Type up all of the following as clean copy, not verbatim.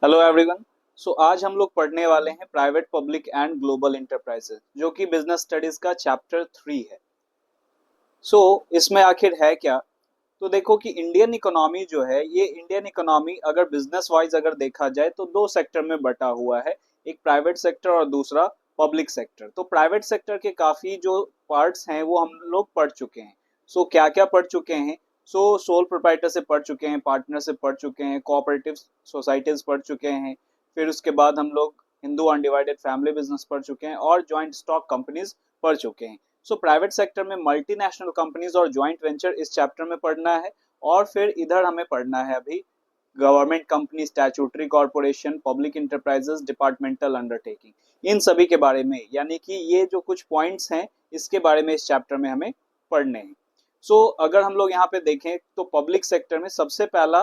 Hello everyone. सो आज हम लोग पढ़ने वाले हैं private public and global enterprises जो कि बिजनेस स्टडीज का चैप्टर 3 है। इसमें आखिर है क्या। तो देखो कि इंडियन इकोनॉमी जो है, ये इंडियन इकोनॉमी अगर बिजनेस वाइज अगर देखा जाए तो दो सेक्टर में बटा हुआ है। एक प्राइवेट सेक्टर और दूसरा पब्लिक सेक्टर। तो प्राइवेट सेक्टर के काफी जो पार्ट्स हैं वो हम लोग पढ़ चुके हैं। क्या क्या पढ़ चुके हैं। सोल प्रोप्राइटर से पढ़ चुके हैं, पार्टनर से पढ़ चुके हैं, कोऑपरेटिव सोसाइटीज पढ़ चुके हैं। फिर उसके बाद हम लोग हिंदू अनडिवाइडेड फैमिली बिजनेस पढ़ चुके हैं और ज्वाइंट स्टॉक कंपनीज पढ़ चुके हैं। प्राइवेट सेक्टर में मल्टीनेशनल कंपनीज और ज्वाइंट वेंचर इस चैप्टर में पढ़ना है। और फिर इधर हमें पढ़ना है अभी government company, statutory corporation, public enterprises, departmental undertaking, इन सभी के बारे में, यानी कि ये जो कुछ पॉइंट्स हैं इसके बारे में इस चैप्टर में हमें पढ़ने हैं। अगर हम लोग यहाँ पे देखें तो पब्लिक सेक्टर में सबसे पहला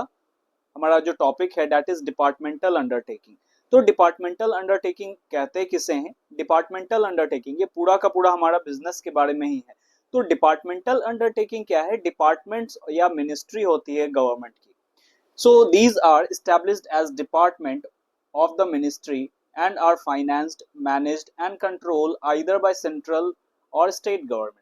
हमारा जो टॉपिक है दैट इज डिपार्टमेंटल अंडरटेकिंग। तो डिपार्टमेंटल अंडरटेकिंग कहते किसे हैं? डिपार्टमेंटल अंडरटेकिंग ये पूरा का पूरा हमारा बिजनेस के बारे में ही है। तो डिपार्टमेंटल अंडरटेकिंग क्या है? डिपार्टमेंट्स या मिनिस्ट्री होती है गवर्नमेंट की। These are established as department of the ministry and are financed, managed and controlled either by central or state government.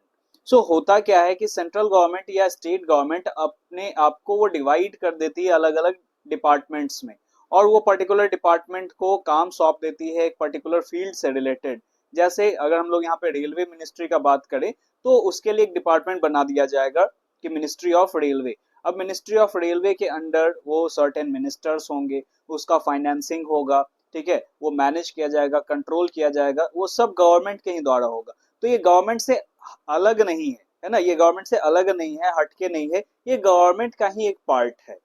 होता क्या है कि सेंट्रल गवर्नमेंट या स्टेट गवर्नमेंट अपने आप को वो डिवाइड कर देती है अलग अलग डिपार्टमेंट्स में, और वो पर्टिकुलर डिपार्टमेंट को काम सौंप देती है एक पर्टिकुलर फील्ड से रिलेटेड। जैसे अगर हम लोग यहाँ पे रेलवे मिनिस्ट्री का बात करें तो उसके लिए एक डिपार्टमेंट बना दिया जाएगा कि मिनिस्ट्री ऑफ रेलवे। अब मिनिस्ट्री ऑफ रेलवे के अंडर वो सर्टेन मिनिस्टर्स होंगे, उसका फाइनेंसिंग होगा, ठीक है, वो मैनेज किया जाएगा, कंट्रोल किया जाएगा, वो सब गवर्नमेंट के ही द्वारा होगा। तो ये गवर्नमेंट से अलग नहीं है ना, ये गवर्नमेंट से अलग नहीं है, हटके नहीं है, ये गवर्नमेंट का ही एक पार्ट है।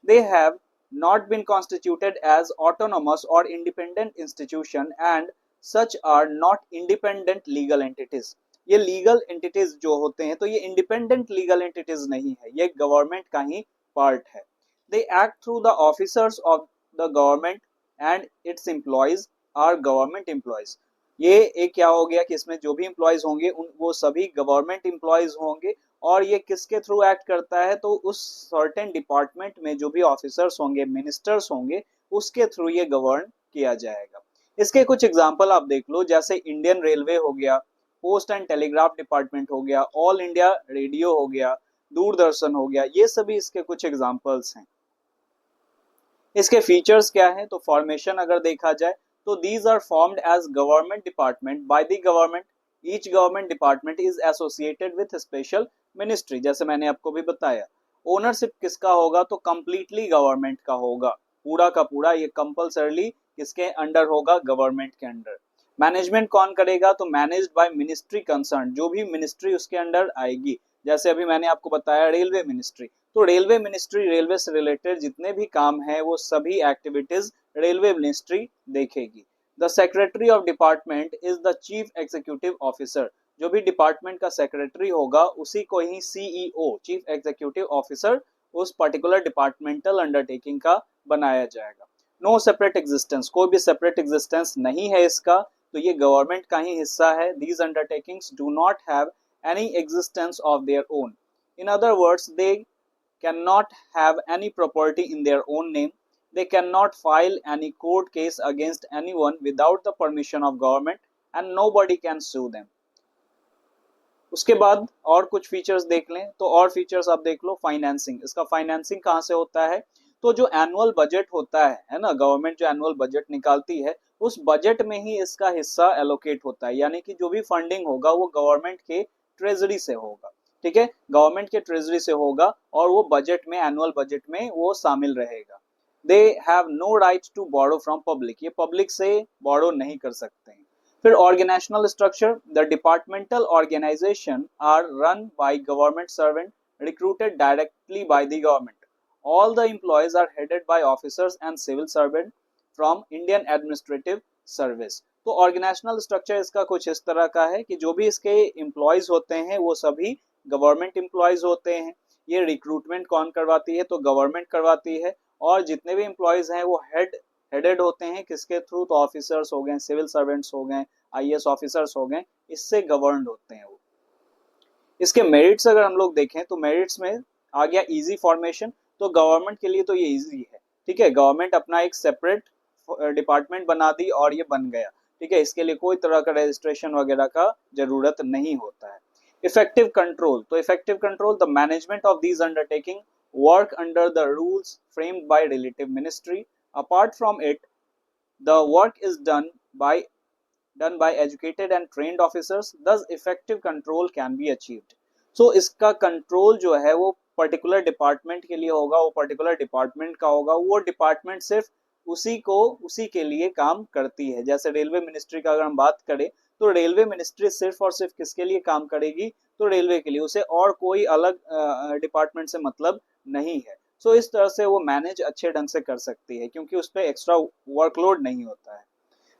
They have not been constituted as autonomous or independent institution and such are not independent legal entities। ये लीगल एंटिटीज जो होते हैं तो ये इंडिपेंडेंट लीगल एंटिटीज नहीं है, ये गवर्नमेंट का ही पार्ट है। They act through the officers of the government and its employees are government employees. ये एक क्या हो गया कि इसमें जो भी एम्प्लॉयज होंगे वो सभी गवर्नमेंट एम्प्लॉयज होंगे। और ये किसके थ्रू एक्ट करता है? तो उस सर्टेन डिपार्टमेंट में जो भी ऑफिसर्स होंगे, मिनिस्टर्स होंगे, उसके थ्रू ये गवर्न किया जाएगा। इसके कुछ एग्जांपल आप देख लो, जैसे इंडियन रेलवे हो गया, पोस्ट एंड टेलीग्राफ डिपार्टमेंट हो गया, ऑल इंडिया रेडियो हो गया, दूरदर्शन हो गया, ये सभी इसके कुछ एग्जांपल्स हैं। इसके फीचर्स क्या है? तो फॉर्मेशन अगर देखा जाए तो these are formed as government department by the government. Each government department is associated with special ministry, जैसे मैंने आपको भी बताया। ओनरशिप किसका होगा? तो कंप्लीटली गवर्नमेंट का होगा, पूरा का पूरा ये कंपल्सरली किसके अंडर होगा? गवर्नमेंट के अंडर। मैनेजमेंट कौन करेगा? तो मैनेज्ड बाय मिनिस्ट्री कंसर्न, जो भी मिनिस्ट्री उसके अंडर आएगी। जैसे अभी मैंने आपको बताया रेलवे मिनिस्ट्री, तो रेलवे मिनिस्ट्री रेलवे से रिलेटेड जितने भी काम है वो सभी एक्टिविटीज रेलवे मिनिस्ट्री देखेगी। The secretary of department is the chief executive officer. जो भी डिपार्टमेंट का सेक्रेटरी होगा उसी को ही सीईओ, चीफ एग्जीक्यूटिव ऑफिसर, उस पर्टिकुलर डिपार्टमेंटल अंडरटेकिंग का बनाया जाएगा। नो सेपरेट एग्जिस्टेंस, कोई भी सेपरेट एग्जिस्टेंस नहीं है इसका, तो ये गवर्नमेंट का ही हिस्सा है। These undertakings do not have any existence of their own. In other words, they cannot have any property in their own name. They cannot file any court case against anyone without the permission of government and nobody can sue them. उसके बाद और कुछ features देख लें, तो और features आप देख लो। फाइनेंसिंग, इसका फाइनेंसिंग कहाँ से होता है? तो जो एनुअल बजट होता है ना, गवर्नमेंट जो एनुअल बजट निकालती है उस बजट में ही इसका हिस्सा एलोकेट होता है, यानी कि जो भी फंडिंग होगा वो गवर्नमेंट के ट्रेजरी से होगा, ठीक है, गवर्नमेंट के ट्रेजरी से होगा और वो बजट में, एनुअल बजट में वो शामिल रहेगा। They have no right to borrow from public, ये पब्लिक से बोरो नहीं कर सकते हैं। फिर organisational structure, the departmental organisation are run by government servant recruited directly by the government. All the employees are headed by officers and civil servant from Indian administrative service. तो organisational structure इसका कुछ इस तरह का है कि जो भी इसके एम्प्लॉयज होते हैं वो सभी गवर्नमेंट एम्प्लॉयज होते हैं। ये रिक्रूटमेंट कौन करवाती है? तो गवर्नमेंट करवाती है। और जितने भी एम्प्लॉयज हैं वो हेडेड होते हैं किसके थ्रू? तो ऑफिसर्स हो गए, सिविल सर्वेंट्स हो गए, आईएएस ऑफिसर्स हो गए, इससे गवर्नड होते हैं वो। इसके मेरिट्स अगर हम लोग देखें तो मेरिट्स में आ गया इजी फॉर्मेशन। तो गवर्नमेंट के लिए तो ये इजी है, ठीक है, गवर्नमेंट अपना एक सेपरेट डिपार्टमेंट बना दी और ये बन गया, ठीक है, इसके लिए कोई तरह का रजिस्ट्रेशन वगैरह का जरूरत नहीं होता है। इफेक्टिव कंट्रोल, तो effective control the management of these undertaking work under the rules framed by relative ministry, apart from it the work is done by educated and trained officers, thus effective control can be achieved. So इसका control जो है वो particular department के लिए होगा, वो particular department का होगा, वो डिपार्टमेंट सिर्फ उसी के लिए काम करती है। जैसे रेलवे मिनिस्ट्री का अगर हम बात करें तो रेलवे मिनिस्ट्री सिर्फ और सिर्फ किसके लिए काम करेगी, तो रेलवे के लिए, उसे और कोई अलग डिपार्टमेंट से मतलब नहीं है। सो इस तरह से वो मैनेज अच्छे ढंग से कर सकती है क्योंकि उस पर एक्स्ट्रा वर्कलोड नहीं होता है।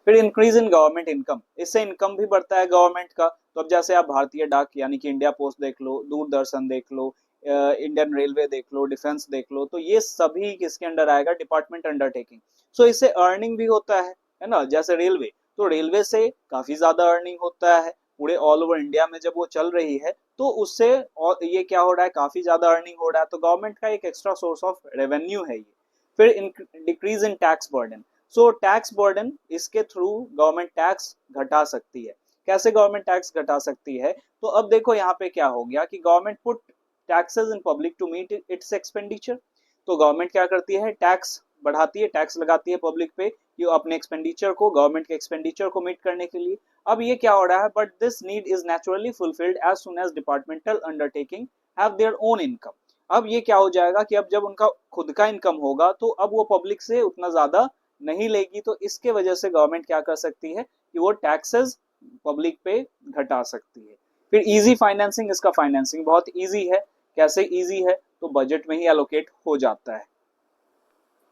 फिर इंक्रीज इन गवर्नमेंट इनकम, इससे इनकम भी बढ़ता है गवर्नमेंट का। तो अब जैसे आप भारतीय डाक यानी कि इंडिया पोस्ट देख लो, दूरदर्शन देख लो, इंडियन रेलवे देख लो, डिफेंस देख लो, तो ये सभी किसके अंडर आएगा, डिपार्टमेंट अंडरटेकिंग। सो इससे अर्निंग भी होता है ना। जैसे रेलवे, तो रेलवे से काफी ज्यादा अर्निंग होता है पूरे ऑल ओवर इंडिया में, जब वो चल रही है तो उससे और ये क्या हो रहा है, काफी ज्यादा अर्निंग हो रहा है, तो गवर्नमेंट का एक एक्स्ट्रा सोर्स ऑफ रेवेन्यू है ये। फिर decrease in tax burden, so tax burden, इसके थ्रू गवर्नमेंट टैक्स घटा सकती है। कैसे गवर्नमेंट टैक्स घटा सकती है, तो अब देखो यहाँ पे क्या हो गया कि government put taxes in public to meet its expenditure. तो गवर्नमेंट क्या करती है, टैक्स बढ़ाती है, टैक्स लगाती है पब्लिक पे, ये अपने एक्सपेंडिचर को, गवर्नमेंट के एक्सपेंडिचर को मीट करने के लिए। अब ये क्या हो रहा है, but this need is naturally fulfilled as soon as departmental undertaking have their own income. अब ये क्या हो जाएगा कि अब जब उनका खुद का इनकम होगा तो अब वो पब्लिक से उतना ज्यादा नहीं लेगी, तो इसके वजह से गवर्नमेंट क्या कर सकती है कि वो टैक्सेस पब्लिक पे घटा सकती है। फिर इजी फाइनेंसिंग, इसका फाइनेंसिंग बहुत इजी है। कैसे इजी है, तो बजट में ही एलोकेट हो जाता है।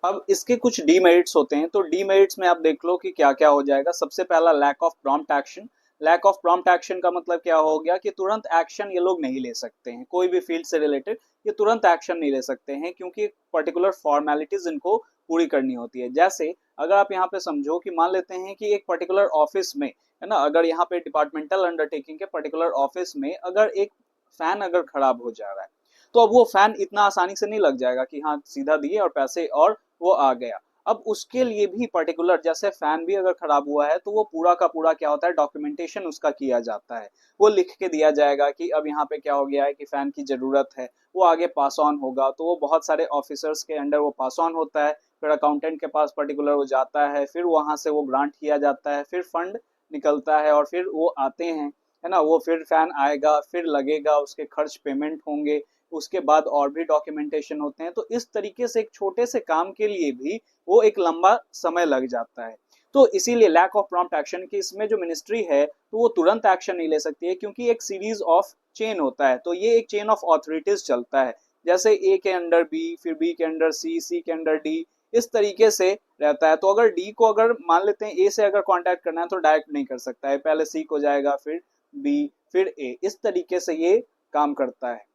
अब इसके कुछ डीमेरिट्स होते हैं, तो डीमेरिट्स में आप देख लो कि क्या क्या हो जाएगा। सबसे पहला lack of prompt action. Lack of prompt action का मतलब क्या हो गया कि तुरंत एक्शन ये लोग नहीं ले सकते हैं, कोई भी फील्ड से रिलेटेड ये तुरंत एक्शन नहीं ले सकते हैं क्योंकि पर्टिकुलर फॉर्मेलिटीज इनको पूरी करनी होती है। जैसे अगर आप यहाँ पे समझो कि मान लेते हैं कि एक पर्टिकुलर ऑफिस में, है ना, अगर यहाँ पे डिपार्टमेंटल अंडरटेकिंग के पर्टिकुलर ऑफिस में अगर एक फैन अगर खराब हो जा रहा है, तो अब वो फैन इतना आसानी से नहीं लग जाएगा कि हाँ सीधा दिए और पैसे और वो आ गया। अब उसके लिए भी पर्टिकुलर, जैसे फैन भी अगर खराब हुआ है तो वो पूरा का पूरा क्या होता है, डॉक्यूमेंटेशन उसका किया जाता है। वो लिख के दिया जाएगा कि अब यहाँ पे क्या हो गया है कि फैन की जरूरत है, वो आगे पास ऑन होगा, तो वो बहुत सारे ऑफिसर्स के अंडर वो पास ऑन होता है, फिर अकाउंटेंट के पास पर्टिकुलर वो जाता है, फिर वहां से वो ग्रांट किया जाता है, फिर फंड निकलता है और फिर वो आते हैं, है ना, वो फिर फैन आएगा, फिर लगेगा, उसके खर्च पेमेंट होंगे, उसके बाद और भी डॉक्यूमेंटेशन होते हैं। तो इस तरीके से एक छोटे से काम के लिए भी वो एक लंबा समय लग जाता है। तो इसीलिए लैक ऑफ प्रॉम्प्ट एक्शन की इसमें जो मिनिस्ट्री है तो वो तुरंत एक्शन नहीं ले सकती है क्योंकि एक सीरीज ऑफ चेन होता है, तो ये एक चेन ऑफ ऑथोरिटीज चलता है। जैसे ए के अंडर बी, फिर बी के अंडर सी, सी के अंडर डी, इस तरीके से रहता है। तो अगर डी को अगर मान लेते हैं ए से अगर कांटेक्ट करना है तो डायरेक्ट नहीं कर सकता है, पहले सी को जाएगा, फिर बी, फिर ए, इस तरीके से ये काम करता है।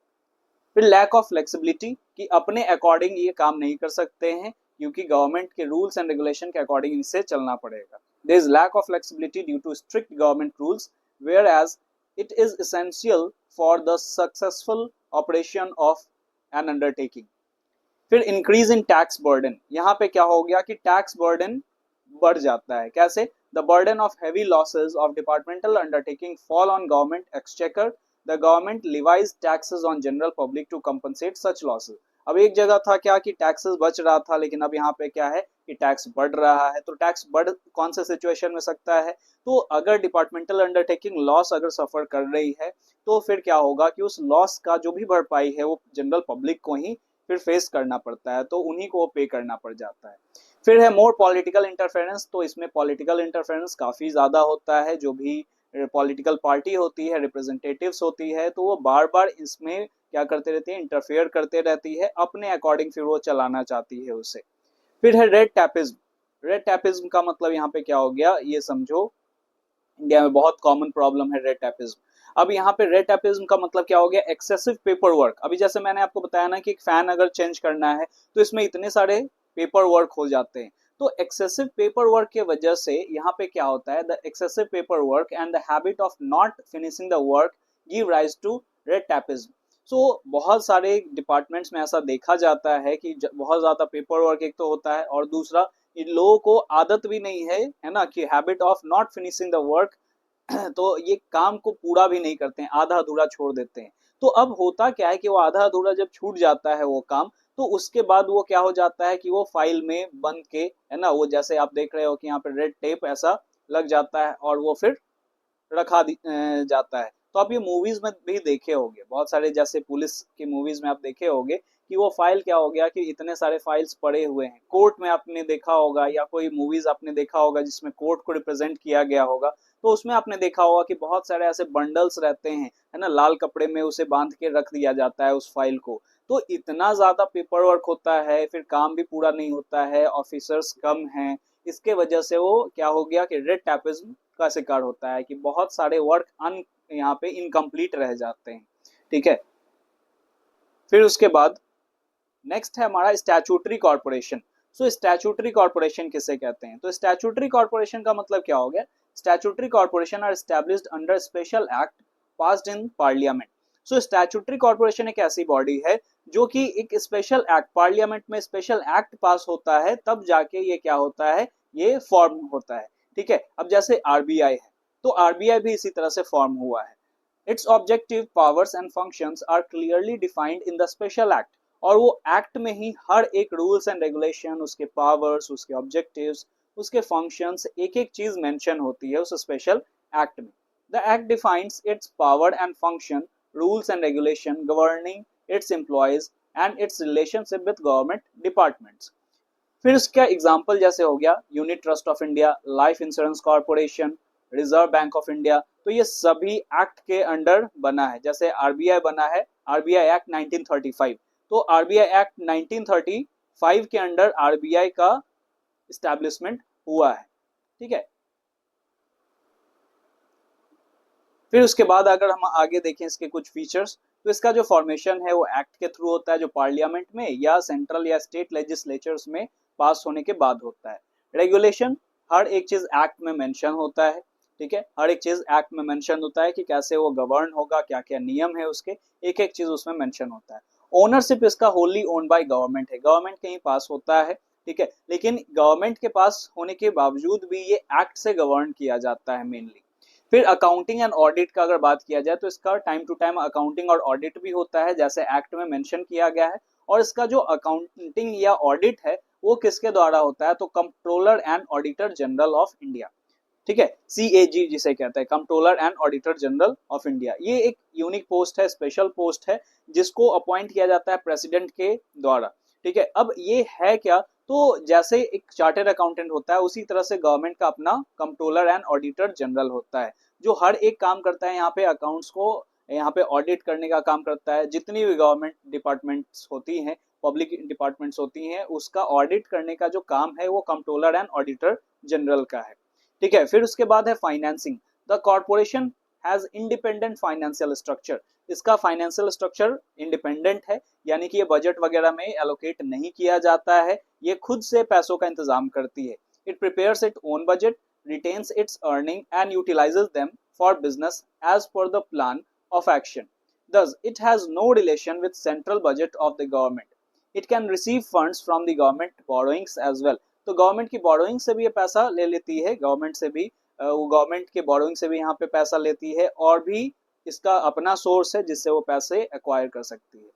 फिर लैक ऑफ फ्लेक्सिबिलिटी कि अपने अकॉर्डिंग ये काम नहीं कर सकते हैं क्योंकि गवर्नमेंट के रूल्स एंड रेगुलेशन के अकॉर्डिंग इनसे चलना पड़ेगा। There is lack of flexibility due to strict government rules whereas it is essential for the successful operation of an undertaking. फिर इंक्रीज इन टैक्स बर्डन, यहाँ पे क्या हो गया कि टैक्स बर्डन बढ़ जाता है। कैसे, the burden of heavy losses of departmental undertaking fall on government exchequer, the government levies taxes on general public to compensate such losses. अब एक जगह था क्या कि टैक्सेस बच रहा था, लेकिन अब यहाँ पे क्या है कि टैक्स बढ़ रहा है। तो टैक्स बढ़ कौन से सिचुएशन में सकता है, तो अगर डिपार्टमेंटल अंडरटेकिंग लॉस अगर सफर कर रही है तो फिर क्या होगा कि उस लॉस का जो भी भरपाई है वो जनरल पब्लिक को ही फिर फेस करना पड़ता है, तो उन्हीं को पे करना पड़ जाता है। फिर है मोर पॉलिटिकल इंटरफेरेंस, तो इसमें पॉलिटिकल इंटरफेरेंस काफी ज्यादा होता है। जो भी पॉलिटिकल पार्टी होती है, रिप्रेजेंटेटिव्स होती है, तो वो बार बार इसमें क्या करते रहती है, इंटरफेयर करते रहती है, अपने अकॉर्डिंग फिर वो चलाना चाहती है उसे। फिर है रेड टैपिज्म। रेड टैपिज्म का मतलब यहाँ पे क्या हो गया, ये समझो इंडिया में बहुत कॉमन प्रॉब्लम है रेड टैपिज्म। अब यहाँ पे रेड टैपिज्म का मतलब क्या हो गया, एक्सेसिव पेपर वर्क। अभी जैसे मैंने आपको बताया ना कि एक फैन अगर चेंज करना है तो इसमें इतने सारे पेपर वर्क हो जाते हैं। तो एक्सेसिव पेपर वर्क के वजह से यहाँ पे क्या होता है, the excessive paper work and the habit of not finishing the work give rise to red tapism. So बहुत सारे डिपार्टमेंट्स में ऐसा देखा जाता है कि बहुत ज्यादा पेपर वर्क एक तो होता है, और दूसरा इन लोगों को आदत भी नहीं है ना, कि habit of not finishing the work तो ये काम को पूरा भी नहीं करते हैं, आधा अधूरा छोड़ देते हैं। तो अब होता क्या है कि वो आधा अधूरा जब छूट जाता है वो काम, तो उसके बाद वो क्या हो जाता है कि वो फाइल में बंद के, है ना, वो जैसे आप देख रहे हो कि यहाँ पे रेड टेप ऐसा लग जाता है और वो फिर जाता है। तो आप ये मूवीज में भी देखे होंगे, बहुत सारे जैसे पुलिस की मूवीज में आप देखे होंगे कि वो फाइल क्या हो गया कि इतने सारे फाइल्स पड़े हुए हैं। कोर्ट में आपने देखा होगा या कोई मूवीज आपने देखा होगा जिसमें कोर्ट को रिप्रेजेंट किया गया होगा, तो उसमें आपने देखा होगा कि बहुत सारे ऐसे बंडल्स रहते हैं, है ना, लाल कपड़े में उसे बांध के रख दिया जाता है उस फाइल को। तो इतना ज्यादा पेपर वर्क होता है, फिर काम भी पूरा नहीं होता है, ऑफिसर्स कम हैं, इसके वजह से वो क्या हो गया कि रेड टैपिज्म का शिकार होता है, कि बहुत सारे वर्क यहाँ पे इनकम्प्लीट रह जाते हैं। ठीक है, फिर उसके बाद नेक्स्ट है हमारा स्टैट्यूटरी कॉर्पोरेशन। सो स्टैट्यूटरी कॉर्पोरेशन किसे कहते हैं? तो स्टैट्यूटरी कॉर्पोरेशन का मतलब क्या हो गया? Statutory corporation are established under special act passed in parliament. So statutory corporation एक ऐसी बॉडी है जो कि एक स्पेशल एक्ट, पार्लियामेंट में स्पेशल एक्ट पास होता है, तब जाके ये क्या होता है, ये फॉर्म होता है। ठीक है, अब जैसे आरबीआई है, तो आरबीआई भी इसी तरह से फॉर्म हुआ है। Its objective, powers and functions are clearly defined in the special act. और वो एक्ट में ही हर एक रूल्स एंड रेगुलेशन, उसके पावर्स, उसके ऑब्जेक्टिव्स, उसके फंक्शंस, एक एक चीज मेंशन होती है उस स्पेशल एक्ट में। The act defines its power and function, rules and regulation governing its employees and its relationship with government departments. फिर उसका एग्जाम्पल जैसे हो गया unit trust of India, life insurance corporation, reserve bank of India, तो ये सभी act के under बना है। जैसे आरबीआई बना है, आरबीआई एक्ट 1935, तो आरबीआई एक्ट 1935 के अंडर आरबीआई का इस्टेब्लिशमेंट हुआ है। ठीक है, फिर उसके बाद अगर हम आगे देखें इसके कुछ फीचर्स, तो इसका जो फॉर्मेशन है वो एक्ट के थ्रू होता है, जो पार्लियामेंट में या सेंट्रल या स्टेट लेजिस्लेचर्स में पास होने के बाद होता है। रेगुलेशन, हर एक चीज एक्ट में मेंशन होता है। ठीक है, हर एक चीज एक्ट में मेंशन होता है कि कैसे वो गवर्न होगा, क्या क्या नियम है उसके, एक एक चीज उसमें मेंशन होता है। ओनरशिप इसका होली ओन बाय गवर्नमेंट है, गवर्नमेंट के ही पास होता है। ठीक है, लेकिन गवर्नमेंट के पास होने के बावजूद भी ये एक्ट से गवर्न किया जाता है मेनली। फिर अकाउंटिंग एंड ऑडिट का अगर बात किया जाए, तो इसका टाइम टू टाइम अकाउंटिंग और ऑडिट भी होता है, जैसे एक्ट में मेंशन किया गया है। और इसका जो अकाउंटिंग या ऑडिट है वो किसके द्वारा होता है? तो controller and auditor general of India. ठीक है, CAG जिसे कहते हैं, controller and auditor general of India. ये एक यूनिक पोस्ट है, स्पेशल पोस्ट है, जिसको अपॉइंट किया जाता है प्रेसिडेंट के द्वारा। ठीक है, अब ये है क्या? तो जैसे एक चार्टर्ड अकाउंटेंट होता है, उसी तरह से गवर्नमेंट का अपना कंट्रोलर एंड ऑडिटर जनरल होता है, जो हर एक काम करता है यहाँ पे, अकाउंट्स को यहाँ पे ऑडिट करने का काम करता है। जितनी भी गवर्नमेंट डिपार्टमेंट्स होती हैं, पब्लिक डिपार्टमेंट्स होती हैं, उसका ऑडिट करने का जो काम है वो कंट्रोलर एंड ऑडिटर जनरल का है। ठीक है, फिर उसके बाद है financing. The corporation has independent financial structure. इसका फाइनेंशियल स्ट्रक्चर इंडिपेंडेंट है, यानी कि ये बजट वगैरह में एलोकेट नहीं किया जाता है, ये खुद से पैसों का इंतजाम करती है। It prepares it own budget, retains its earning and utilizes them for business as per the plan of action. Thus, it has no relation with central budget of the government. It can receive funds from the government borrowings as well. तो government की borrowing से भी ये पैसा ले लेती है, government से भी वो गवर्नमेंट के बोरोइंग से भी यहाँ पे पैसा लेती है, और भी इसका अपना सोर्स है जिससे वो पैसे एक्वायर कर सकती है।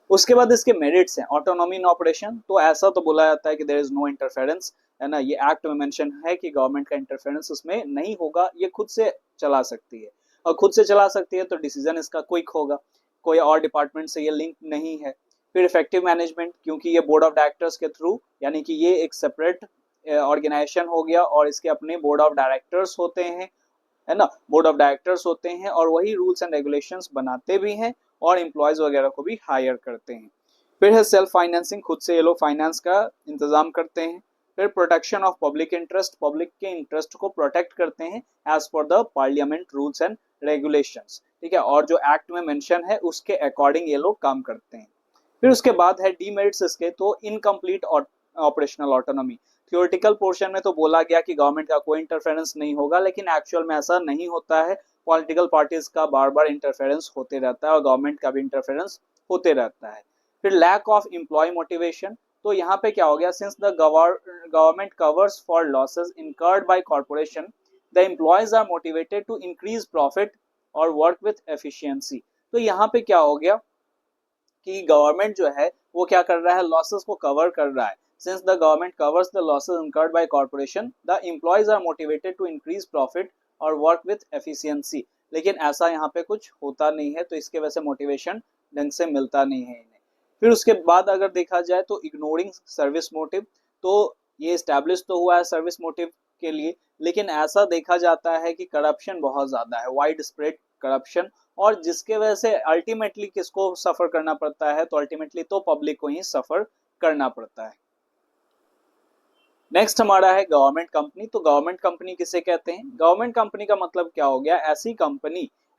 उसके बाद इसके मेरिट्स हैं। ऑटोनॉमी इन ऑपरेशन, तो ऐसा तो बोला जाता है कि देयर इज नो इंटरफेरेंस, है ना, ये एक्ट में मेंशन है कि गवर्नमेंट का इंटरफेरेंस उसमें नहीं होगा, ये खुद से चला सकती है। और खुद से चला सकती है तो डिसीजन इसका क्विक होगा, कोई और डिपार्टमेंट से ये लिंक नहीं है। फिर इफेक्टिव मैनेजमेंट, क्योंकि ये बोर्ड ऑफ डायरेक्टर्स के थ्रू, यानी कि ये एक सेपरेट ऑर्गेनाइजेशन हो गया और इसके अपने बोर्ड ऑफ डायरेक्टर्स होते हैं, है ना, बोर्ड ऑफ डायरेक्टर्स होते हैं, और वही रूल्स एंड रेगुलेशंस बनाते भी हैं और एम्प्लॉयज वगैरह को भी हायर करते हैं। फिर है सेल्फ फाइनेंसिंग, खुद से ये लोग फाइनेंस का इंतजाम करते हैं। फिर protection of public interest, public के इंटरेस्ट को प्रोटेक्ट करते हैं as per the parliament rules and regulations. ठीक है, और जो एक्ट में मेंशन है उसके अकॉर्डिंग ये लोग काम करते हैं। फिर उसके बाद है डीमेरिट्स इसके, तो incomplete operational autonomy. Theoretical portion में तो बोला गया कि गवर्नमेंट का कोई इंटरफेरेंस नहीं होगा, लेकिन एक्चुअल में ऐसा नहीं होता है। पॉलिटिकल पार्टीज का बार बार इंटरफेरेंस होते रहता है और गवर्नमेंट का भी इंटरफेरेंस होते रहता है। फिर लैक ऑफ एम्प्लॉय मोटिवेशन, तो यहाँ पे क्या हो गया, since the government covers for losses incurred by corporation, the employees are motivated to increase profit और वर्क विथ एफिशिएंसी। तो यहाँ पे क्या हो गया कि गवर्नमेंट जो है वो क्या कर रहा है, लॉसेस को कवर कर रहा है। Since the government covers the losses incurred by corporation, the employees are motivated to increase profit और वर्क विथ एफिशिएंसी। लेकिन ऐसा यहाँ पे कुछ होता नहीं है, तो इसके वजह से मोटिवेशन ढंग से मिलता नहीं है इन्हें। फिर उसके बाद अगर देखा जाए तो इग्नोरिंग सर्विस मोटिव, तो ये स्टैब्लिश तो हुआ है सर्विस मोटिव के लिए, लेकिन ऐसा देखा जाता है कि करप्शन बहुत ज्यादा है, वाइड स्प्रेड करप्शन, और जिसके वजह से अल्टीमेटली किसको सफर करना पड़ता है, तो अल्टीमेटली तो पब्लिक को ही सफर करना पड़ता है। नेक्स्ट हमारा है गवर्नमेंट कंपनी। तो गवर्नमेंट कंपनी किसे कहते हैं, गवर्नमेंट कंपनी का मतलब क्या हो गया,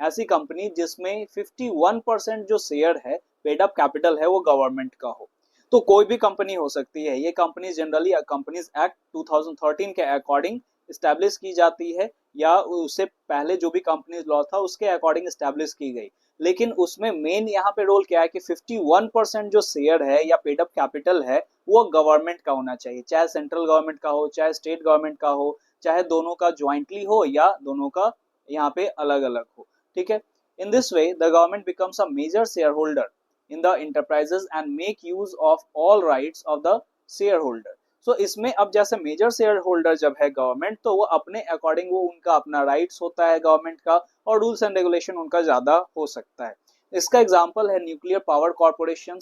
ऐसी कंपनी जिसमें 51% जो शेयर है, पेड अप कैपिटल है, वो गवर्नमेंट का हो। तो कोई भी कंपनी हो सकती है, ये कंपनी जनरली कंपनीज एक्ट 2013 के अकॉर्डिंग स्टैब्लिश की जाती है, या उससे पहले जो भी कंपनीज लॉ था उसके अकॉर्डिंग स्टैब्लिश की गई। लेकिन उसमें मेन यहाँ पे रोल क्या है कि 51% जो शेयर है या पेड अप कैपिटल है वो गवर्नमेंट का होना चाहिए, चाहे सेंट्रल गवर्नमेंट का हो, चाहे स्टेट गवर्नमेंट का हो, चाहे दोनों का ज्वाइंटली हो या दोनों का यहाँ पे अलग अलग हो। ठीक है, in this way the government becomes a major shareholder in the enterprises and make use of all rights of the shareholder. So इसमें अब जैसे मेजर शेयर होल्डर जब है गवर्नमेंट, तो वो अपने अकॉर्डिंग वो उनका अपना राइट्स होता है गवर्नमेंट का, और रूल्स एंड रेगुलेशन उनका ज्यादा हो सकता है। इसका एग्जांपल है nuclear power corporation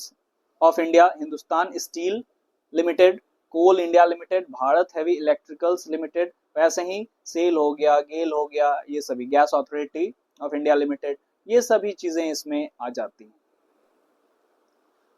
of India, Hindustan steel limited, coal India limited, Bharat heavy electricals limited, वैसे ही सेल हो गया, गेल हो गया, ये सभी, gas authority of India limited, ये सभी चीजें इसमें आ जाती हैं।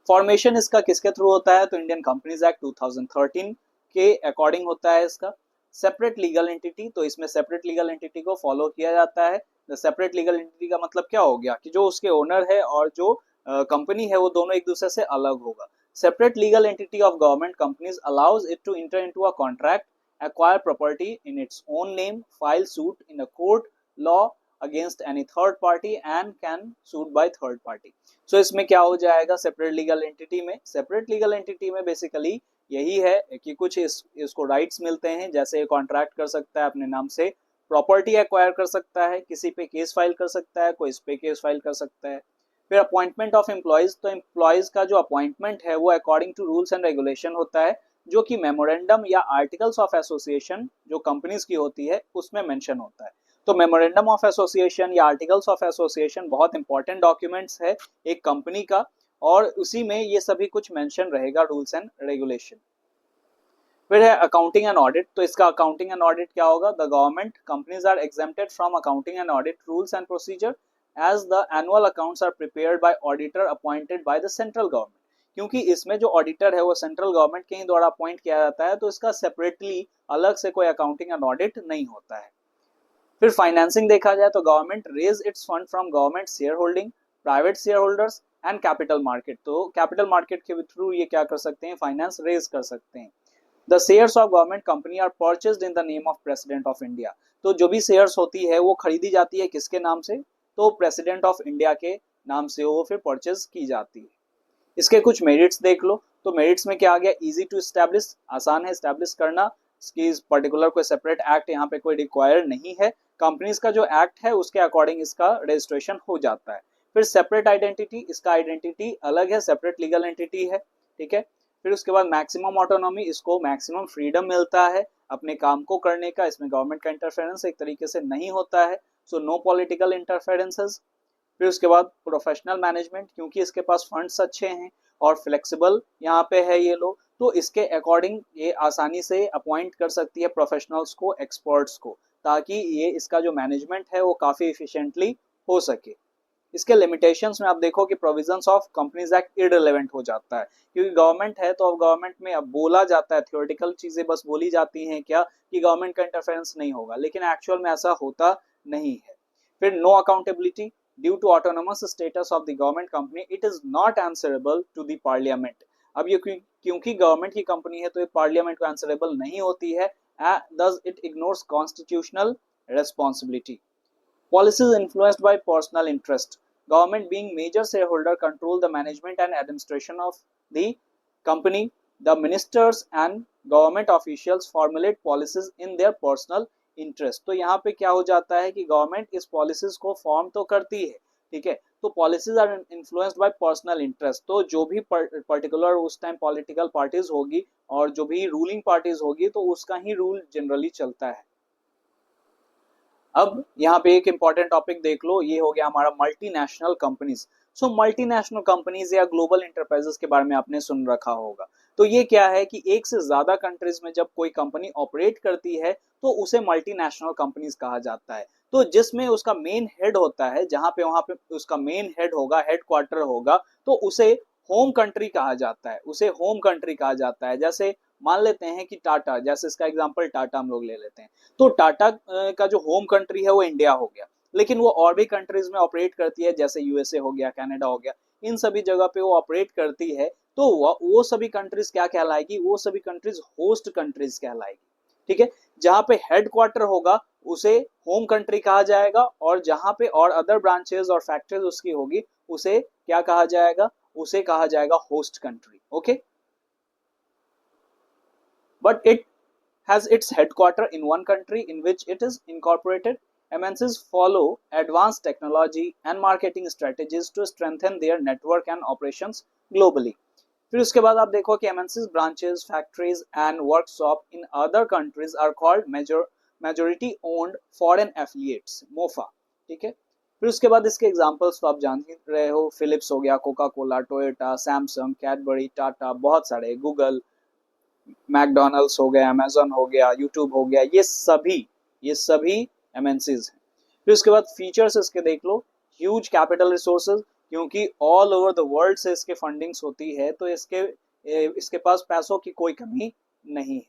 फॉर्मेशन इसका किसके थ्रू होता है, तो इंडियन कंपनीज एक्ट 2013 के अकॉर्डिंग होता है इसका। सेपरेट लीगल एंटिटी, तो इसमें सेपरेट लीगल एंटिटी को फॉलो किया जाता है। सेपरेट लीगल एंटिटी का मतलब क्या हो गया कि जो उसके ओनर है और जो कंपनी है वो दोनों एक दूसरे से अलग होगा। Separate legal entity of government companies allows it to enter into a contract, acquire property in its own name, file suit in a court law against any third party and can sued by third party। so इसमें क्या हो जाएगा, separate legal entity में, separate legal entity में basically यही है कि कुछ इसको राइट्स मिलते हैं, जैसे कॉन्ट्रैक्ट कर सकता है अपने नाम से, प्रॉपर्टी एक्वायर कर सकता है, किसी पे केस फाइल कर सकता है, कोई इस पे केस फाइल कर सकता है। फिर अपॉइंटमेंट ऑफ एम्प्लॉयज, तो एम्प्लॉयज का जो अपॉइंटमेंट है वो according to rules and regulation होता है, जो कि मेमोरेंडम या आर्टिकल्स ऑफ एसोसिएशन जो कंपनीज की होती है उसमें मेंशन होता है। तो मेमोरेंडम ऑफ एसोसिएशन या आर्टिकल्स ऑफ एसोसिएशन बहुत इंपॉर्टेंट डॉक्यूमेंट्स है एक कंपनी का, और उसी में ये सभी कुछ मेंशन रहेगा, रूल्स एंड रेगुलेशन। फिर है अकाउंटिंग एंड ऑडिट, तो इसका अकाउंटिंग एंड ऑडिट क्या होगा, the government companies are exempted from accounting and audit rules and procedure as the annual accounts are prepared by auditor appointed by the central government. क्योंकि इसमें जो auditor है वो central government के ही द्वारा appoint किया जाता है, तो इसका सेपरेटली अलग से कोई अकाउंटिंग एंड ऑडिट नहीं होता है। फिर फाइनेंसिंग देखा जाए तो government raise its fund from government share holding, private share holders and capital market. तो कैपिटल मार्केट के थ्रू ये क्या कर सकते हैं, फाइनेंस रेज कर सकते हैं। The shares of government company are purchased in the name of president of India. तो जो भी शेयर्स होती है वो खरीदी जाती है किसके नाम से, तो प्रेसिडेंट ऑफ इंडिया के नाम से वो फिर परचेज की जाती है। इसके कुछ मेरिट्स देख लो, तो मेरिट्स में क्या आ गया, इजी टू स्टैब्लिश, आसान है स्टैब्लिश करना, इसकी पर्टिकुलर कोई सेपरेट एक्ट यहाँ पे कोई रिक्वायर नहीं है, कंपनीज का जो एक्ट है उसके अकॉर्डिंग इसका रजिस्ट्रेशन हो जाता है। फिर सेपरेट आइडेंटिटी, इसका आइडेंटिटी अलग है, सेपरेट लीगल एंटिटी है, ठीक है। फिर उसके बाद मैक्सिमम ऑटोनॉमी, इसको मैक्सिमम फ्रीडम मिलता है अपने काम को करने का, इसमें गवर्नमेंट का इंटरफेरेंस एक तरीके से नहीं होता है, सो नो पॉलिटिकल इंटरफेरेंसेस। फिर उसके बाद प्रोफेशनल मैनेजमेंट, क्योंकि इसके पास फंड्स अच्छे हैं और फ्लेक्सिबल यहाँ पे है ये लोग, तो इसके अकॉर्डिंग ये आसानी से अपॉइंट कर सकती है प्रोफेशनल्स को, एक्सपर्ट्स को, ताकि ये इसका जो मैनेजमेंट है वो काफी इफिशिएंटली हो सके। इसके लिमिटेशंस में आप देखो कि provisions of companies act irrelevant हो जाता है, क्योंकि गवर्नमेंट है तो अब गवर्नमेंट में अब बोला जाता है, थ्योरेटिकल चीजें बस बोली जाती हैं क्या कि गवर्नमेंट का इंटरफेरेंस नहीं होगा, लेकिन एक्चुअल में ऐसा होता नहीं है। फिर no accountability, due to autonomous status of the government company it is not answerable to the parliament. अब ये क्योंकि गवर्नमेंट की कंपनी है तो ये पार्लियामेंट को आंसरेबल नहीं होती है, thus it ignores constitutional responsibility. Policies influenced by personal interest. Government being major shareholder control the management and administration of the company. The ministers and government officials formulate policies in their personal interest. तो यहाँ पे क्या हो जाता है कि government इस policies को फॉर्म तो करती है, ठीक है, तो policies are influenced by personal interest. तो जो भी पर्टिकुलर उस टाइम पॉलिटिकल पार्टीज होगी और जो भी रूलिंग पार्टीज होगी तो उसका ही रूल जनरली चलता है। अब यहाँ पे एक इंपॉर्टेंट टॉपिक देख लो, ये हो गया हमारा मल्टीनेशनल कंपनीज। सो मल्टीनेशनल कंपनीज या ग्लोबल इंटरप्राइजेस के बारे में आपने सुन रखा होगा। तो ये क्या है कि एक से ज्यादा कंट्रीज में जब कोई कंपनी ऑपरेट करती है तो उसे मल्टीनेशनल कंपनीज कहा जाता है। तो जिसमें उसका मेन हेड होता है, जहां पे वहां पे उसका मेन हेड होगा, हेड क्वार्टर होगा, तो उसे होम कंट्री कहा जाता है, उसे होम कंट्री कहा जाता है। जैसे मान लेते हैं कि टाटा, जैसे इसका एग्जांपल टाटा हम लोग ले लेते हैं, तो टाटा का जो होम कंट्री है वो इंडिया हो गया, लेकिन वो और भी कंट्रीज में ऑपरेट करती है, जैसे यूएसए हो गया, कनाडा हो गया, इन सभी जगह पे वो ऑपरेट करती है। तो वो सभी कंट्रीज क्या कहलाएगी, वो सभी कंट्रीज होस्ट कंट्रीज कहलाएगी, ठीक है। जहां पे हेड क्वार्टर होगा उसे होम कंट्री कहा जाएगा, और जहां पे और अदर ब्रांचेस और फैक्ट्रीज उसकी होगी उसे क्या कहा जाएगा, उसे कहा जाएगा host country, okay. But it has its headquarter in one country in which it is incorporated. MNCs follow advanced technology and marketing strategies to strengthen their network and operations globally. फिर उसके बाद आप देखो कि MNCs branches, factories and workshop in other countries are called majority owned foreign affiliates, MOFA, ठीक है। फिर उसके बाद इसके एग्जांपल्स तो आप जान ही रहे हो, फिलिप्स हो गया, Coca Cola, Toyota, Samsung, Cadbury, Tata, बहुत सारे, गूगल, मैकडोनल्ड्स हो गया, अमेजन हो गया, यूट्यूब हो गया, ये सभी एमएनसीज हैं। फिर उसके बाद फीचर्स इसके देख लो, ह्यूज कैपिटल रिसोर्सेज, क्योंकि ऑल ओवर द वर्ल्ड से इसके फंडिंग्स होती है, तो इसके पास पैसों की कोई कमी नहीं है।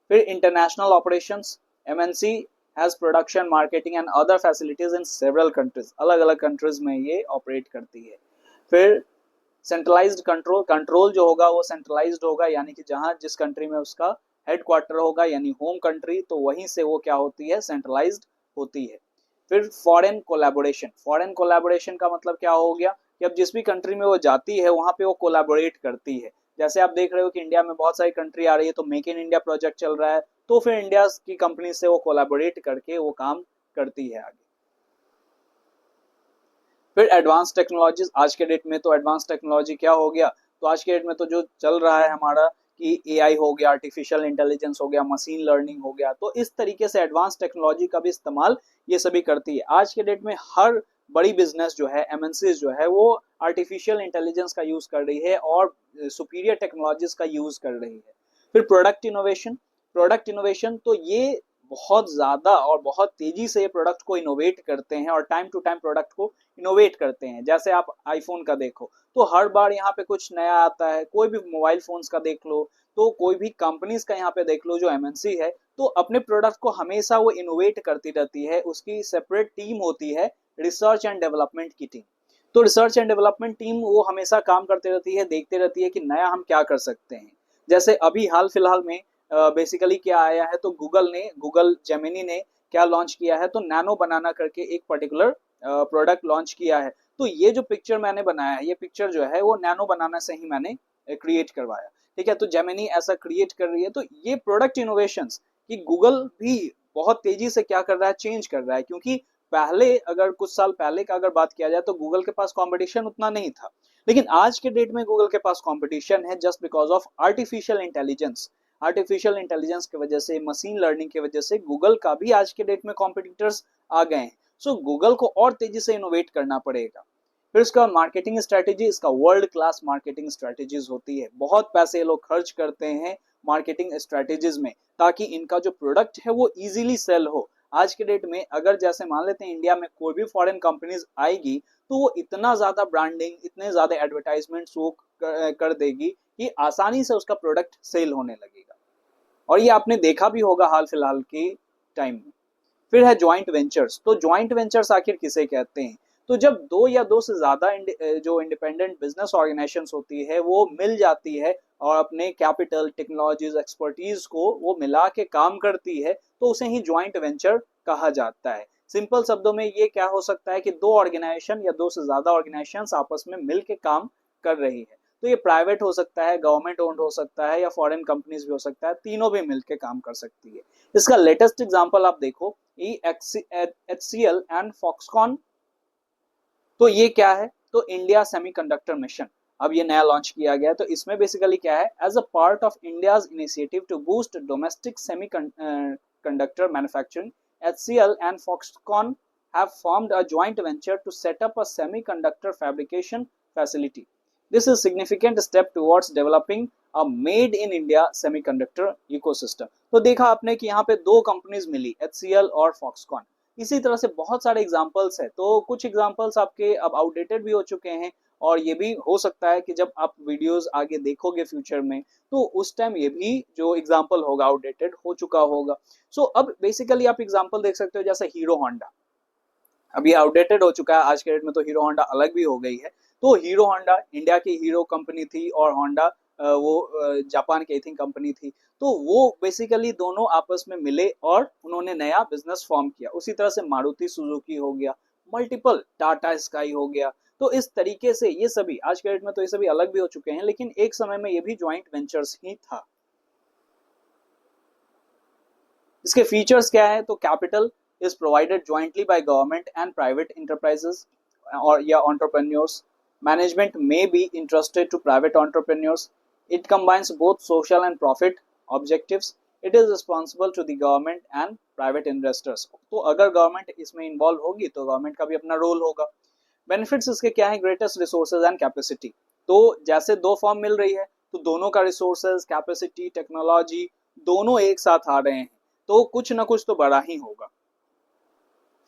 फिर international operations, MNC has production, marketing and other facilities in several countries, अलग अलग कंट्रीज में ये ऑपरेट करती है। फिर सेंट्रलाइज्ड कंट्रोल, कंट्रोल जो होगा वो सेंट्रलाइज्ड होगा, यानी कि जहां जिस कंट्री में उसका हेडक्वार्टर होगा यानी होम कंट्री, तो वहीं से वो क्या होती है, सेंट्रलाइज्ड होती है। फिर फॉरेन कोलैबोरेशन, फॉरेन कोलैबोरेशन का मतलब क्या हो गया कि अब जिस भी कंट्री में वो जाती है वहां पे वो कोलैबोरेट करती है। जैसे आप देख रहे हो कि इंडिया में बहुत सारी कंट्री आ रही है, तो मेक इन इंडिया प्रोजेक्ट चल रहा है, तो फिर इंडिया की कंपनी से वो कोलैबोरेट करके वो काम करती है आगे। फिर एडवांस टेक्नोलॉजीज, आज के डेट में तो एडवांस टेक्नोलॉजी क्या हो गया, तो आज के डेट में तो जो चल रहा है हमारा कि एआई हो गया, आर्टिफिशियल इंटेलिजेंस हो गया, मशीन लर्निंग हो गया, तो इस तरीके से एडवांस टेक्नोलॉजी का भी इस्तेमाल ये सभी करती है। आज के डेट में हर बड़ी बिजनेस जो है, एमएनसी जो है, वो आर्टिफिशियल इंटेलिजेंस का यूज कर रही है और सुपीरियर टेक्नोलॉजीज का यूज कर रही है। फिर प्रोडक्ट इनोवेशन, प्रोडक्ट इनोवेशन तो ये बहुत ज्यादा और बहुत तेजी से प्रोडक्ट को इनोवेट करते हैं और टाइम टू टाइम प्रोडक्ट को इनोवेट करते हैं। जैसे आप आईफोन का देखो, तो हर बार यहाँ पे कुछ नया आता है, कोई भी मोबाइल फोन्स का देख लो, तो कोई भी कंपनीज का यहाँ पे देख लो जो एमएनसी है, तो अपने प्रोडक्ट को हमेशा वो इनोवेट करती रहती है। उसकी सेपरेट टीम होती है, रिसर्च एंड डेवलपमेंट की टीम। तो रिसर्च एंड डेवलपमेंट टीम वो हमेशा काम करती रहती है, देखते रहती है कि नया हम क्या कर सकते हैं। जैसे अभी हाल फिलहाल में बेसिकली क्या आया है, तो गूगल जेमिनी ने क्या लॉन्च किया है, तो नैनो बनाना करके एक पर्टिकुलर प्रोडक्ट लॉन्च किया है। तो ये जो पिक्चर मैंने बनाया है, ये पिक्चर जो है वो नैनो बनाना से ही मैंने क्रिएट करवाया, ठीक है। तो जेमिनी ऐसा क्रिएट कर रही है। तो ये प्रोडक्ट इनोवेशंस कि गूगल भी बहुत तेजी से क्या कर रहा है, चेंज कर रहा है। क्योंकि पहले, अगर कुछ साल पहले का अगर बात किया जाए, तो गूगल के पास कंपटीशन उतना नहीं था, लेकिन आज के डेट में गूगल के पास कंपटीशन है, just because of artificial intelligence. Artificial intelligence की वजह से, मशीन लर्निंग की वजह से गूगल का भी आज के डेट में कॉम्पिटिटर्स आ गए हैं। सो गूगल को और तेजी से इनोवेट करना पड़ेगा। फिर उसका मार्केटिंग स्ट्रेटेजी, इसका वर्ल्ड क्लास मार्केटिंग स्ट्रेटेजीज होती है। बहुत पैसे लोग खर्च करते हैं मार्केटिंग स्ट्रेटेजीज में, ताकि इनका जो प्रोडक्ट है वो इजीली सेल हो। आज के डेट में अगर जैसे मान लेते हैं इंडिया में कोई भी फॉरेन कंपनीज आएगी, तो वो इतना ज्यादा ब्रांडिंग, इतने ज्यादा एडवर्टाइजमेंट्स वो कर देगी कि आसानी से उसका प्रोडक्ट सेल होने लगेगा। और ये आपने देखा भी होगा हाल फिलहाल के टाइम में। फिर है ज्वाइंट वेंचर्स। तो ज्वाइंट वेंचर्स आखिर किसे कहते हैं, तो जब दो या दो से ज्यादा जो इंडिपेंडेंट बिजनेस ऑर्गेनाइजेशंस होती है वो मिल जाती है और अपने कैपिटल, टेक्नोलॉजीज, एक्सपर्टीज को वो मिला के काम करती है, तो उसे ही ज्वाइंट वेंचर कहा जाता है। सिंपल शब्दों में ये क्या हो सकता है कि दो ऑर्गेनाइजेशन या दो से ज्यादा ऑर्गेनाइजेशंस आपस में मिल के काम कर रही है। तो ये प्राइवेट हो सकता है, गवर्नमेंट ओन्ड हो सकता है, या फॉरेन कंपनीज भी हो सकता है, तीनों भी मिलकर काम कर सकती है। इसका लेटेस्ट एग्जांपल आप देखो, HCL एंड फॉक्सकॉन। तो ये क्या है, तो इंडिया सेमीकंडक्टर मिशन, अब ये नया लॉन्च किया गया है। तो इसमें बेसिकली क्या है, as a part of India's initiative to boost domestic semiconductor manufacturing, HCL and Foxconn have formed a joint venture to set up a semiconductor fabrication facility. This is a significant step towards developing a made in India semiconductor ecosystem. तो देखा आपने कि यहाँ पे दो companies मिली, HCL और Foxconn। इसी तरह से बहुत सारे एग्जाम्पल्स है। तो कुछ एग्जाम्पल्स आपके अब आउटडेटेड भी हो चुके हैं, और ये भी हो सकता है कि जब आप वीडियोस आगे देखोगे फ्यूचर में, तो उस टाइम ये भी जो एग्जाम्पल होगा आउटडेटेड हो चुका होगा। सो अब बेसिकली आप एग्जाम्पल देख सकते हो, जैसे हीरो होंडा, अब ये आउटडेटेड हो चुका है, आज के डेट में तो हीरो होंडा अलग भी हो गई है। तो हीरो होंडा इंडिया की हीरो कंपनी थी, और होंडा वो जापान की आई थिंक कंपनी थी। तो वो बेसिकली दोनों आपस में मिले और उन्होंने नया बिजनेस फॉर्म किया। उसी तरह से मारुति सुजुकी हो गया, मल्टीपल टाटा स्काई हो गया। तो इस तरीके से ये सभी आज के डेट में तो ये सभी अलग भी हो चुके हैं, लेकिन एक समय में ये भी ज्वाइंट वेंचर्स ही था। इसके फीचर्स क्या है, तो capital is provided jointly by government and private enterprises or entrepreneurs. Management may be entrusted to private entrepreneurs. It combines both social and profit objectives. It is responsible to the government and private investors. तो अगर government इसमें involve होगी तो government का भी अपना role होगा। Benefits इसके क्या है, ग्रेटेस्ट रिसोर्सेज एंड कैपेसिटी। तो जैसे दो फॉर्म मिल रही है, तो दोनों का रिसोर्सेज, कैपेसिटी, टेक्नोलॉजी दोनों एक साथ आ रहे हैं, तो कुछ ना कुछ तो बड़ा ही होगा।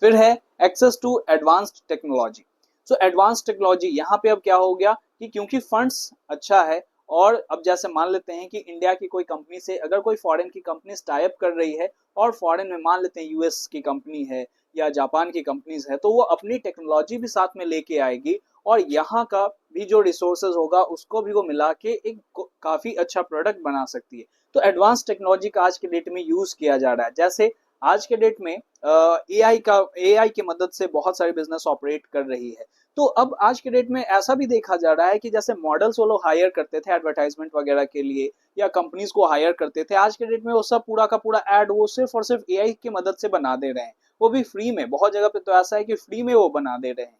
फिर है access to advanced technology. So advance technology यहाँ पे अब क्या हो गया कि क्योंकि फंड्स अच्छा है, और अब जैसे मान लेते हैं कि इंडिया की कोई कंपनी से अगर कोई फॉरेन की कंपनी टाई अप कर रही है, और फॉरेन में मान लेते हैं यूएस की कंपनी है या जापान की कंपनीज है, तो वो अपनी टेक्नोलॉजी भी साथ में लेके आएगी, और यहाँ का भी जो रिसोर्सेज होगा उसको भी वो मिला के एक काफी अच्छा प्रोडक्ट बना सकती है। तो एडवांस टेक्नोलॉजी का आज के डेट में यूज किया जा रहा है। जैसे आज के डेट में एआई की मदद से बहुत सारे बिजनेस ऑपरेट कर रही है। तो अब आज के डेट में ऐसा भी देखा जा रहा है कि जैसे मॉडल्स वो लोग हायर करते थे एडवर्टाइजमेंट वगैरह के लिए, या कंपनीज को हायर करते थे, आज के डेट में वो सब पूरा का पूरा एड वो सिर्फ और सिर्फ एआई की मदद से बना दे रहे हैं, वो भी फ्री में। बहुत जगह पे तो ऐसा है कि फ्री में वो बना दे रहे हैं।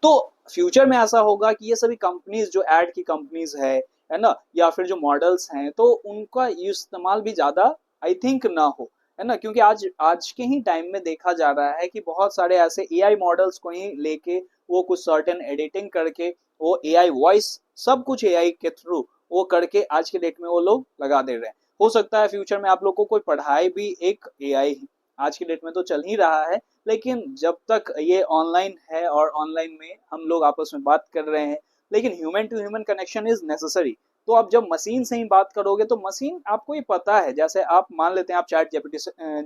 तो फ्यूचर में ऐसा होगा कि ये सभी कंपनीज जो एड की कंपनीज है ना, या फिर जो मॉडल्स हैं, तो उनका इस्तेमाल भी ज्यादा आई थिंक ना हो, है ना, क्योंकि आज आज के ही टाइम में देखा जा रहा है कि बहुत सारे ऐसे एआई मॉडल्स को ही लेके वो कुछ सर्टेन एडिटिंग करके वो एआई वॉइस सब कुछ एआई के थ्रू वो करके आज के डेट में वो लोग लगा दे रहे हैं। हो सकता है फ्यूचर में आप लोग को कोई पढ़ाई भी एक एआई, आज के डेट में तो चल ही रहा है, लेकिन जब तक ये ऑनलाइन है और ऑनलाइन में हम लोग आपस में बात कर रहे हैं, लेकिन human to human connection is necessary. तो आप जब मशीन से ही बात करोगे, तो मशीन आपको ये पता है, जैसे आप मान लेते हैं आप चैट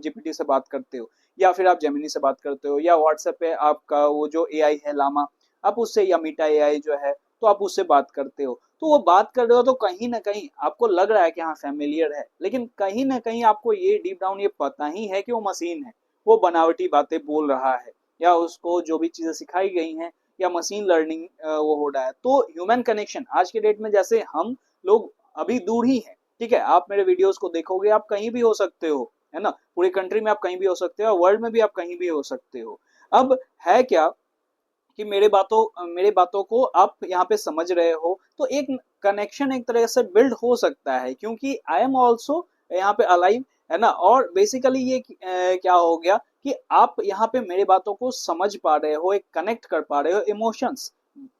जीपीटी से बात करते हो, या फिर आप जेमिनी से बात करते हो, या व्हाट्सएप पे आपका वो जो एआई है लामा, आप उससे, या मीटा एआई जो है, तो आप उससे बात करते हो। तो वो बात कर रहे हो तो कहीं ना कहीं आपको लग रहा है कि हाँ फैमिलियर है, लेकिन कहीं ना कहीं आपको ये डीप डाउन ये पता ही है कि वो मशीन है, वो बनावटी बातें बोल रहा है, या उसको जो भी चीजें सिखाई गई हैं, या मशीन लर्निंग वो हो रहा है। तो ह्यूमन कनेक्शन आज के डेट में, जैसे हम लोग अभी दूर ही हैं, ठीक है, आप मेरे वीडियोस को देखोगे, आप कहीं भी हो सकते हो, है ना, पूरी कंट्री में आप कहीं भी हो सकते हो, वर्ल्ड में भी आप कहीं भी हो सकते हो। अब है क्या कि मेरे बातों को आप यहाँ पे समझ रहे हो, तो एक कनेक्शन एक तरह से बिल्ड हो सकता है, क्योंकि आई एम ऑल्सो यहाँ पे अलाइव, है ना। और बेसिकली ये क्या हो गया कि आप यहाँ पे मेरे बातों को समझ पा रहे हो, एक कनेक्ट कर पा रहे हो, इमोशंस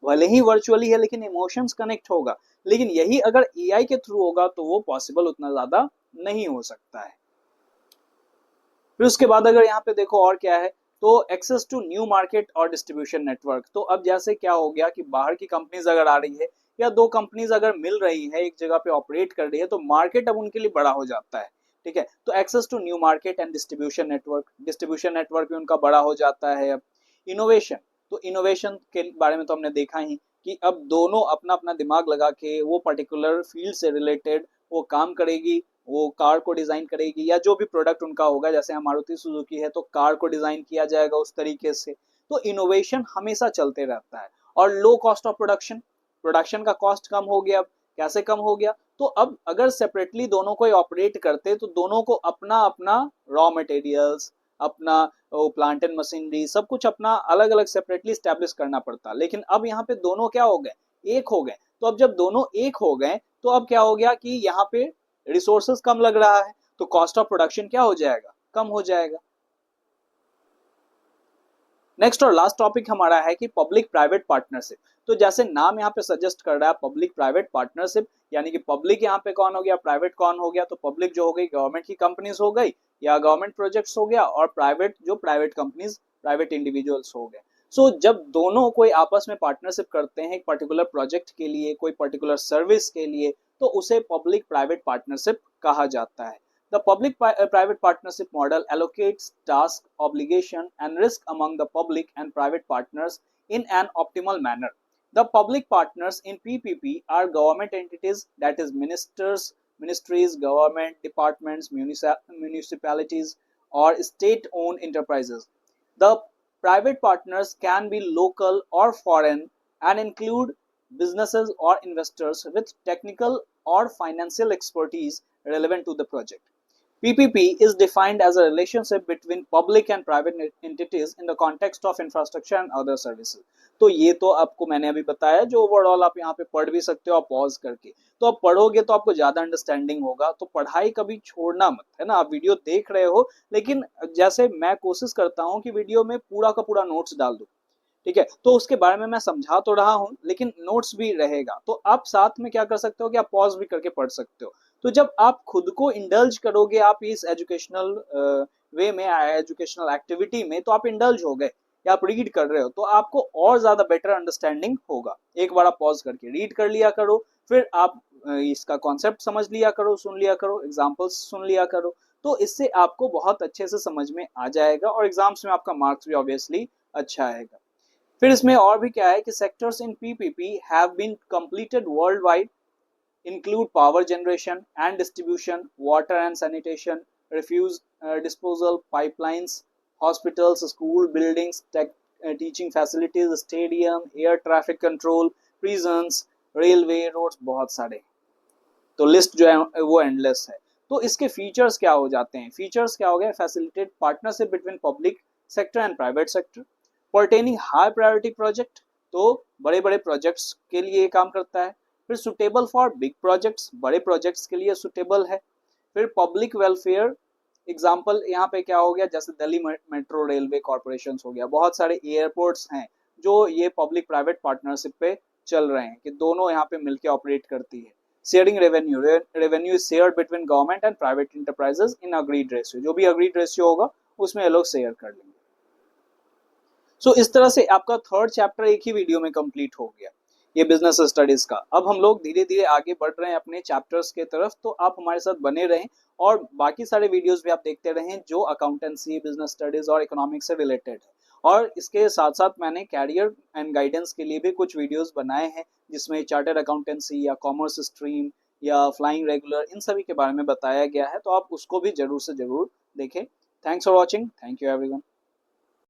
भले ही वर्चुअली है लेकिन इमोशंस कनेक्ट होगा। लेकिन यही अगर एआई के थ्रू होगा तो वो पॉसिबल उतना ज्यादा नहीं हो सकता है। फिर उसके बाद अगर यहाँ पे देखो और क्या है, तो एक्सेस टू न्यू मार्केट और डिस्ट्रीब्यूशन नेटवर्क। तो अब जैसे क्या हो गया कि बाहर की कंपनीज अगर आ रही है, या दो कंपनीज अगर मिल रही है एक जगह पे ऑपरेट कर रही है, तो मार्केट अब उनके लिए बड़ा हो जाता है, ठीक है। तो access to new market and distribution network भी उनका बड़ा हो जाता है। अब इनोवेशन, तो इनोवेशन के बारे में तो हमने देखा ही कि अब दोनों अपना अपना दिमाग लगा के वो पर्टिकुलर फील्ड से रिलेटेड वो काम करेगी, वो कार को डिजाइन करेगी, या जो भी प्रोडक्ट उनका होगा, जैसे हम मारुति सुजुकी है तो कार को डिजाइन किया जाएगा उस तरीके से। तो इनोवेशन हमेशा चलते रहता है। और low cost of production, production का कॉस्ट कम हो गया। कैसे कम हो गया? तो अब अगर सेपरेटली दोनों को ऑपरेट करते तो दोनों को अपना अपना रॉ मटेरियल्स, अपना प्लांट एंड मशीनरी, सब कुछ अपना अलग अलग सेपरेटली स्टैब्लिश करना पड़ता। लेकिन अब यहाँ पे दोनों क्या हो गए? एक हो गए। तो अब जब दोनों एक हो गए तो अब क्या हो गया कि यहाँ पे रिसोर्सेस कम लग रहा है, तो कॉस्ट ऑफ प्रोडक्शन क्या हो जाएगा? कम हो जाएगा। नेक्स्ट और लास्ट टॉपिक हमारा है कि पब्लिक प्राइवेट पार्टनरशिप। तो जैसे नाम यहाँ पे सजेस्ट कर रहा है पब्लिक प्राइवेट पार्टनरशिप, यानी कि पब्लिक यहाँ पे कौन हो गया? प्राइवेट कौन हो गया? तो पब्लिक जो हो गई गवर्नमेंट की कंपनीज हो गई या गवर्नमेंट प्रोजेक्ट्स हो गया, और प्राइवेट जो प्राइवेट कंपनीज, प्राइवेट इंडिविजुअल्स हो गए। सो जब दोनों कोई आपस में पार्टनरशिप करते हैं एक पर्टिकुलर प्रोजेक्ट के लिए, कोई पर्टिकुलर सर्विस के लिए, तो उसे पब्लिक प्राइवेट पार्टनरशिप कहा जाता है। The public-private partnership model allocates tasks, obligation, and risk among the public and private partners in an optimal manner. The public partners in PPP are government entities, that is ministries, government departments, municipalities, or state-owned enterprises. The private partners can be local or foreign and include businesses or investors with technical or financial expertise relevant to the project. PPP is defined as a relationship between public and private entities in the context of infrastructure and other services. तो ये तो आपको मैंने अभी बताया, जो overall आप यहाँ पे पढ़ भी सकते हो आप पॉज करके। तो आप पढ़ोगे तो आपको ज्यादा अंडरस्टैंडिंग होगा। तो पढ़ाई कभी छोड़ना मत, है ना। आप वीडियो देख रहे हो, लेकिन जैसे मैं कोशिश करता हूँ कि वीडियो में पूरा का पूरा नोट्स डाल दूं, ठीक है। तो उसके बारे में मैं समझा तो रहा हूं, लेकिन नोट्स भी रहेगा। तो आप साथ में क्या कर सकते हो कि आप पॉज भी करके पढ़ सकते हो। तो जब आप खुद को इंडल्ज करोगे आप इस एजुकेशनल वे में, एजुकेशनल एक्टिविटी में, तो आप इंडल्ज हो गए या आप रीड कर रहे हो, तो आपको और ज्यादा बेटर अंडरस्टैंडिंग होगा। एक बार आप पॉज करके रीड कर लिया करो, फिर आप इसका कॉन्सेप्ट समझ लिया करो, सुन लिया करो, एग्जाम्पल्स सुन लिया करो। तो इससे आपको बहुत अच्छे से समझ में आ जाएगा और एग्जाम्स में आपका मार्क्स भी ऑब्वियसली अच्छा आएगा। फिर इसमें और भी क्या है कि sectors in PPP have been completed worldwide, include power generation and distribution, water and sanitation, refuse disposal, pipelines, hospitals, school buildings, teaching facilities, stadium, air traffic control, prisons, railway, roads, बहुत सारे। तो list जो है वो endless है। तो इसके features क्या हो जाते हैं? फीचर्स क्या हो गए? Facilitate partnership between public sector and private sector, pertaining high priority project, तो बड़े बड़े प्रोजेक्ट्स के लिए ये काम करता है। फिर सुटेबल फॉर बिग प्रोजेक्ट्स, बड़े प्रोजेक्ट्स के लिए सुटेबल है। फिर पब्लिक वेलफेयर, एग्जाम्पल यहाँ पे क्या हो गया? जैसे दिल्ली मेट्रो रेलवे कॉर्पोरेशन हो गया, बहुत सारे एयरपोर्ट्स हैं जो ये पब्लिक प्राइवेट पार्टनरशिप पे चल रहे हैं कि दोनों यहाँ पे मिलकर ऑपरेट करती है। Sharing revenue, revenue is shared between government and private enterprises in agreed ratio, जो भी अग्रीड रेशियो होगा उसमें ये लोग शेयर कर लेंगे। सो इस तरह से आपका थर्ड चैप्टर एक ही वीडियो में कंप्लीट हो गया, ये बिजनेस स्टडीज का। अब हम लोग धीरे धीरे आगे बढ़ रहे हैं अपने चैप्टर्स के तरफ, तो आप हमारे साथ बने रहें और बाकी सारे वीडियोस भी आप देखते रहें जो अकाउंटेंसी, बिजनेस स्टडीज और इकोनॉमिक्स से रिलेटेड है। और इसके साथ साथ मैंने कैरियर एंड गाइडेंस के लिए भी कुछ वीडियोस बनाए हैं, जिसमें चार्टर्ड अकाउंटेंसी या कॉमर्स स्ट्रीम या फ्लाइंग रेगुलर, इन सभी के बारे में बताया गया है। तो आप उसको भी जरूर से जरूर देखें। Thanks for watching. Thank you everyone.